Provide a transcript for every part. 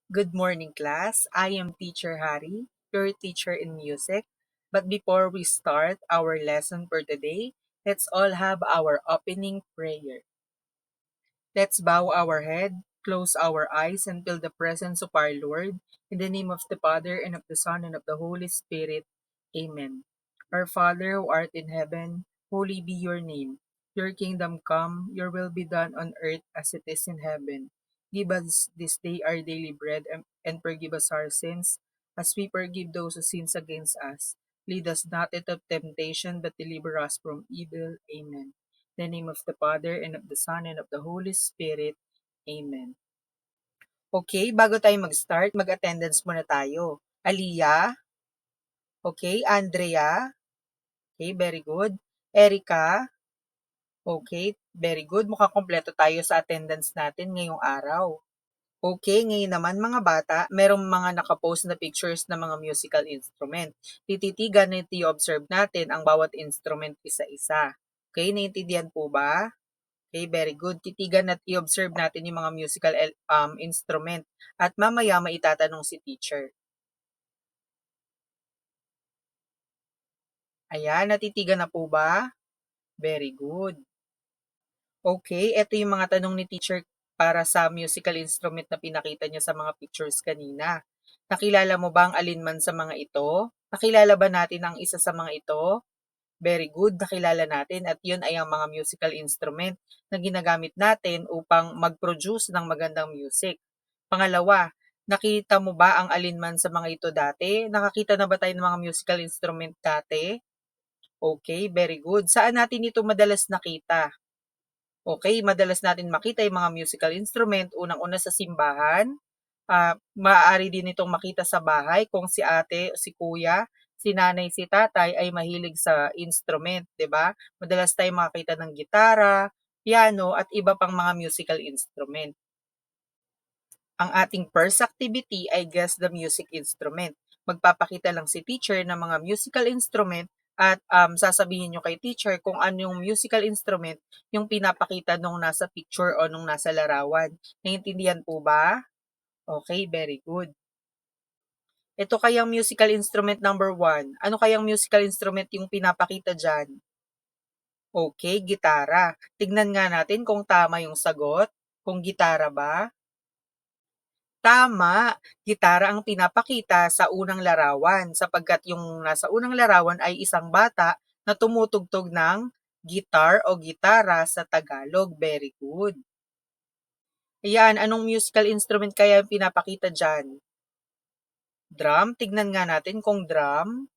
Good morning, class. I am Teacher Harry, your teacher in music. But before we start our lesson for today, let's all have our opening prayer. Let's bow our head, close our eyes, and feel the presence of our Lord. In the name of the Father, and of the Son, and of the Holy Spirit. Amen. Our Father who art in heaven, holy be your name. Your kingdom come, your will be done on earth as it is in heaven. Give us this day our daily bread, and forgive us our sins, as we forgive those who sins against us. Lead us not into temptation, but deliver us from evil. Amen. In the name of the Father, and of the Son, and of the Holy Spirit. Amen. Okay, bago tayo mag-start, mag-attendance muna tayo. Aliyah, okay, Andrea, okay, very good. Erica, okay, very good. Mukhang kompleto tayo sa attendance natin ngayong araw. Okay, ngayon naman mga bata, merong mga nakapost na pictures ng mga musical instrument. Tititigan at i-observe natin ang bawat instrument isa-isa. Okay, naiintindihan po ba? Okay, very good. Titigan at i-observe natin yung mga musical instrument. At mamaya maitatanong si teacher. Ayan, natitigan na po ba? Very good. Okay, ito yung mga tanong ni teacher para sa musical instrument na pinakita niya sa mga pictures kanina. Nakilala mo ba ang alinman sa mga ito? Nakilala ba natin ang isa sa mga ito? Very good, nakilala natin at yun ay ang mga musical instrument na ginagamit natin upang mag-produce ng magandang music. Pangalawa, nakita mo ba ang alinman sa mga ito dati? Nakakita na ba tayo ng mga musical instrument dati? Okay, very good. Saan natin ito madalas nakita? Okay, madalas natin makita yung mga musical instrument, unang-una sa simbahan. Maaari din itong makita sa bahay kung si ate, si kuya, si nanay, si tatay ay mahilig sa instrument, 'di ba? Madalas tayong makakita ng gitara, piano at iba pang mga musical instrument. Ang ating first activity ay guess the music instrument. Magpapakita lang si teacher ng mga musical instrument at sasabihin nyo kay teacher kung ano yung musical instrument yung pinapakita nung nasa picture o nung nasa larawan. Naiintindihan po ba? Okay, very good. Ito kayang musical instrument number 1. Ano kayang musical instrument yung pinapakita dyan? Okay, gitara. Tignan nga natin kung tama yung sagot. Kung gitara ba? Tama, gitara ang pinapakita sa unang larawan sapagkat yung nasa unang larawan ay isang bata na tumutugtog ng guitar o gitara sa Tagalog. Very good. Ayan, anong musical instrument kaya ang pinapakita dyan? Drum, tignan nga natin kung drum.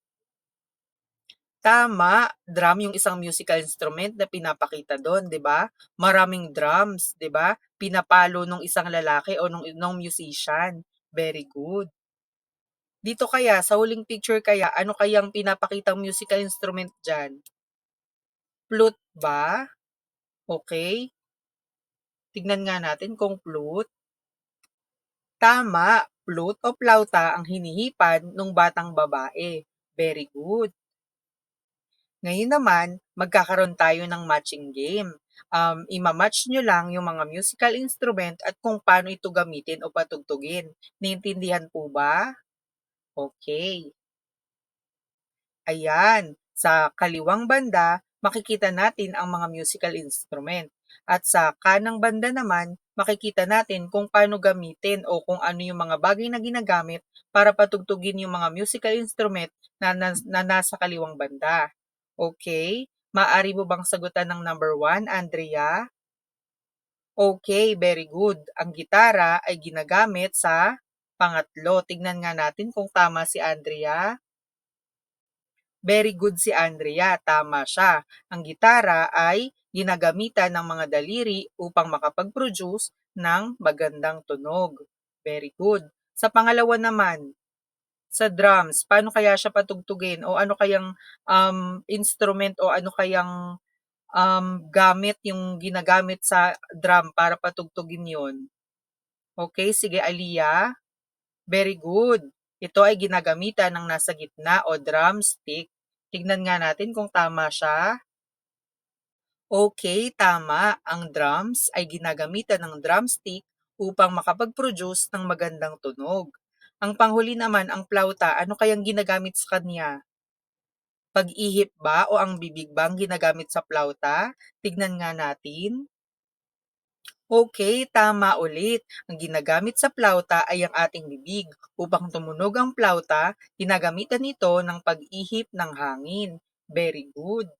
Tama, drum yung isang musical instrument na pinapakita doon, 'di ba? Maraming drums, 'di ba? Pinapalo nung isang lalaki o nung musician. Very good. Dito kaya, sa huling picture kaya, ano kayang pinapakitang musical instrument dyan? Flute ba? Okay. Tignan nga natin kung flute. Tama, flute o flauta ang hinihipan ng batang babae. Very good. Ngayon naman, magkakaroon tayo ng matching game. Ima-match nyo lang yung mga musical instrument at kung paano ito gamitin o patugtugin. Naintindihan po ba? Okay. Ayan, sa kaliwang banda, makikita natin ang mga musical instrument. At sa kanang banda naman, makikita natin kung paano gamitin o kung ano yung mga bagay na ginagamit para patugtugin yung mga musical instrument na nasa kaliwang banda. Okay? Maaari mo bang sagutan ng number 1, Andrea? Okay, very good. Ang gitara ay ginagamit sa pangatlo. Tignan nga natin kung tama si Andrea. Very good si Andrea, tama siya. Ang gitara ay ginagamitan ng mga daliri upang makapag-produce ng magandang tunog. Very good. Sa pangalawa naman, sa drums, paano kaya siya patugtugin o ano kayang instrument o ano kayang gamit yung ginagamit sa drum para patugtugin yon? Okay, sige Aliyah. Very good. Ito ay ginagamitan ng nasa gitna o drumstick. Tignan nga natin kung tama siya. Okay, tama. Ang drums ay ginagamitan ng drumstick upang makapag-produce ng magandang tunog. Ang panghuli naman, ang plauta, ano kayang ginagamit sa kanya? Pag-ihip ba o ang bibig ba ang ginagamit sa plauta? Tignan nga natin. Okay, tama ulit. Ang ginagamit sa plauta ay ang ating bibig. Upang tumunog ang plauta, ginagamitan ito ng pag-ihip ng hangin. Very good.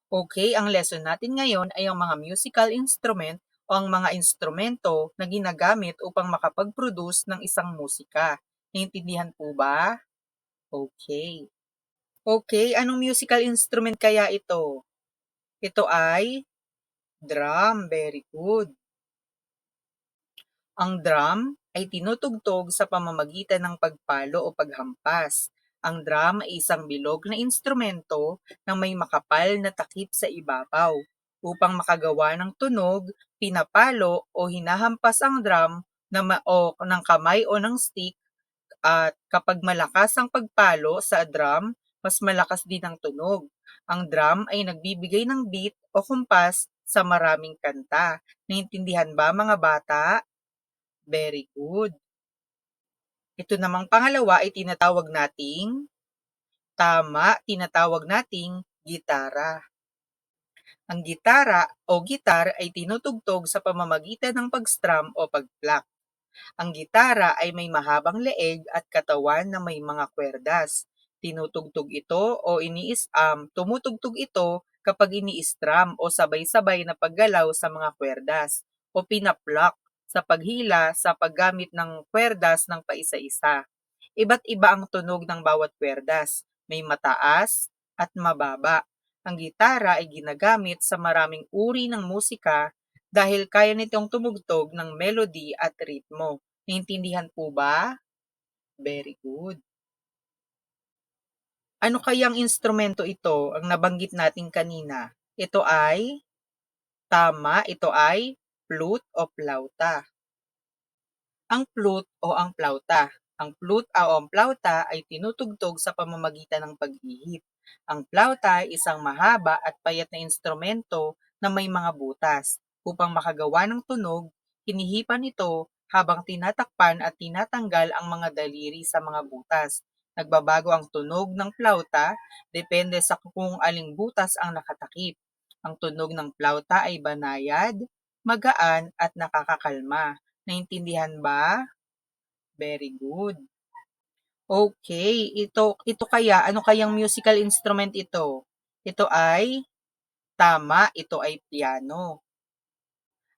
Okay, ang lesson natin ngayon ay ang mga musical instrument o ang mga instrumento na ginagamit upang makapag-produce ng isang musika. Naintindihan po ba? Okay. Okay, anong musical instrument kaya ito? Ito ay drum. Very good. Ang drum ay tinutugtog sa pamamagitan ng pagpalo o paghampas. Ang drum ay isang bilog na instrumento na may makapal na takip sa ibabaw. Upang makagawa ng tunog, pinapalo o hinahampas ang drum ng kamay o ng stick, at kapag malakas ang pagpalo sa drum, mas malakas din ang tunog. Ang drum ay nagbibigay ng beat o kumpas sa maraming kanta. Naintindihan ba mga bata? Very good. Ito namang pangalawa ay tinatawag nating gitara. Ang gitara o gitar ay tinutugtog sa pamamagitan ng pag-strum o pag-pluck. Ang gitara ay may mahabang leeg at katawan na may mga kwerdas. Tumutugtog ito kapag ini-strum o sabay-sabay na paggalaw sa mga kwerdas o pinapluck sa paghila sa paggamit ng kwerdas ng paisa-isa. Iba't iba ang tunog ng bawat kwerdas, may mataas at mababa. Ang gitara ay ginagamit sa maraming uri ng musika dahil kaya nitong tumugtog ng melody at ritmo. Naintindihan po ba? Very good. Ano kayang instrumento ito ang nabanggit natin kanina? Ito ay flute o plauta. Ang flute o ang plauta. Ang flute o ang plauta ay tinutugtog sa pamamagitan ng pag-ihip. Ang plauta ay isang mahaba at payat na instrumento na may mga butas. Upang makagawa ng tunog, hinihipan ito habang tinatakpan at tinatanggal ang mga daliri sa mga butas. Nagbabago ang tunog ng plauta depende sa kung aling butas ang nakatakip. Ang tunog ng plauta ay banayad, magaan at nakakakalma. Naintindihan ba? Very good. Okay, ano kayang musical instrument ito? Ito ay piano.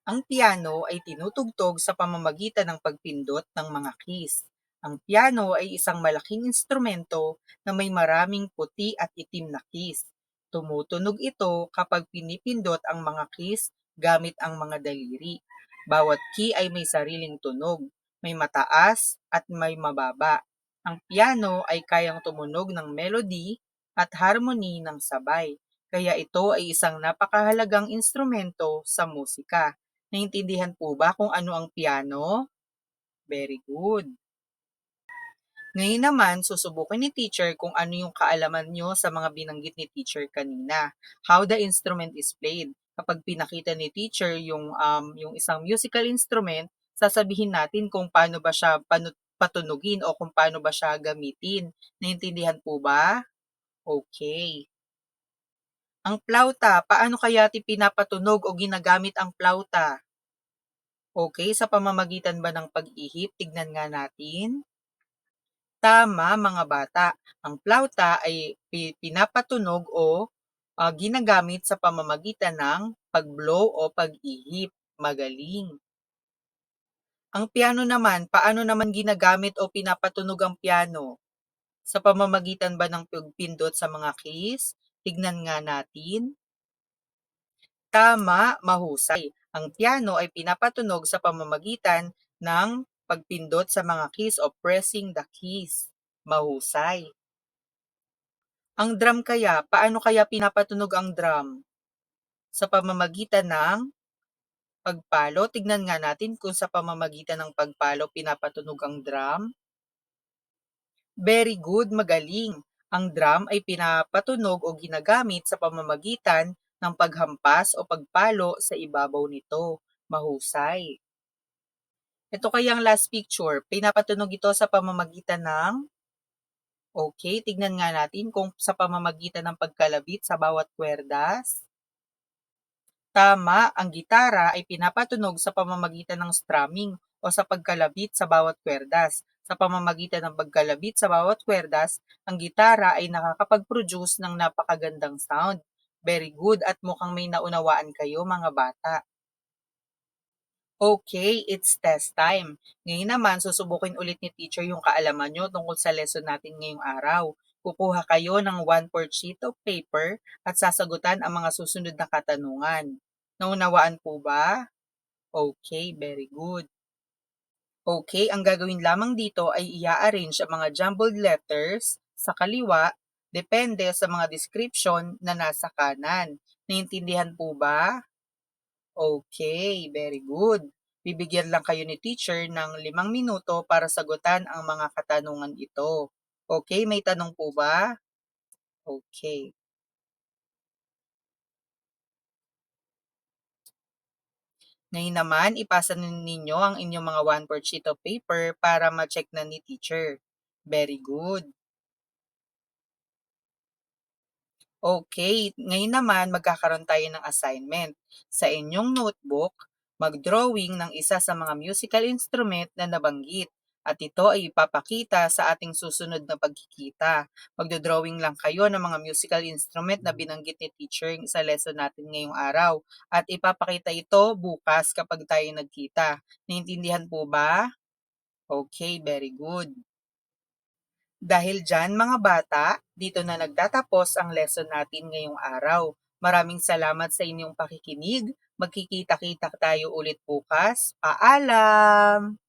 Ang piano ay tinutugtog sa pamamagitan ng pagpindot ng mga keys. Ang piano ay isang malaking instrumento na may maraming puti at itim na keys. Tumutunog ito kapag pinipindot ang mga keys gamit ang mga daliri. Bawat key ay may sariling tunog, may mataas at may mababa. Ang piano ay kayang tumunog ng melody at harmony ng sabay. Kaya ito ay isang napakahalagang instrumento sa musika. Naintindihan po ba kung ano ang piano? Very good. Ngayon naman, susubukin ni teacher kung ano yung kaalaman nyo sa mga binanggit ni teacher kanina. How the instrument is played. Kapag pinakita ni teacher yung isang musical instrument, sasabihin natin kung paano ba siya patunugin o kung paano ba siya gamitin. Naintindihan po ba? Okay. Ang plauta, paano kaya pinapatunog o ginagamit ang plauta? Okay, sa pamamagitan ba ng pag-ihip? Tignan nga natin. Tama mga bata, ang plauta ay pinapatunog o ginagamit sa pamamagitan ng pag-blow o pag-ihip. Magaling. Ang piano naman, paano naman ginagamit o pinapatunog ang piano? Sa pamamagitan ba ng pagpindot sa mga keys? Tignan nga natin. Tama, mahusay. Ang piano ay pinapatunog sa pamamagitan ng pagpindot sa mga keys o pressing the keys. Mahusay. Ang drum kaya, paano kaya pinapatunog ang drum? Sa pamamagitan ng pagpalo. Tignan nga natin kung sa pamamagitan ng pagpalo pinapatunog ang drum. Very good, magaling. Ang drum ay pinapatunog o ginagamit sa pamamagitan ng paghampas o pagpalo sa ibabaw nito. Mahusay. Ito kayang last picture, pinapatunog ito sa pamamagitan ng okay, tignan nga natin kung sa pamamagitan ng pagkalabit sa bawat kwerdas. Tama, ang gitara ay pinapatunog sa pamamagitan ng strumming o sa pagkalabit sa bawat kwerdas. Sa pamamagitan ng pagkalabit sa bawat kwerdas, ang gitara ay nakakapag-produce ng napakagandang sound. Very good at mukhang may naunawaan kayo mga bata. Okay, it's test time. Ngayon naman, susubukin ulit ni teacher yung kaalaman nyo tungkol sa lesson natin ngayong araw. Kukuha kayo ng 1/4 sheet of paper at sasagutan ang mga susunod na katanungan. Naunawaan po ba? Okay, very good. Okay, ang gagawin lamang dito ay i-arrange ang mga jumbled letters sa kaliwa depende sa mga description na nasa kanan. Naiintindihan po ba? Okay, very good. Bibigyan lang kayo ni teacher ng 5 minuto para sagutan ang mga katanungan ito. Okay, may tanong po ba? Okay. Ngayon naman, ipasa ninyo ang inyong mga 1/4 sheet of paper para ma-check na ni teacher. Very good. Okay, ngayon naman magkakaroon tayo ng assignment. Sa inyong notebook, mag-drawing ng isa sa mga musical instrument na nabanggit at ito ay ipapakita sa ating susunod na pagkikita. Magdo-drawing lang kayo ng mga musical instrument na binanggit ni teacher sa lesson natin ngayong araw at ipapakita ito bukas kapag tayo nagkita. Naintindihan po ba? Okay, very good. Dahil dyan mga bata, dito na nagtatapos ang lesson natin ngayong araw. Maraming salamat sa inyong pakikinig. Magkikita-kita tayo ulit bukas. Paalam!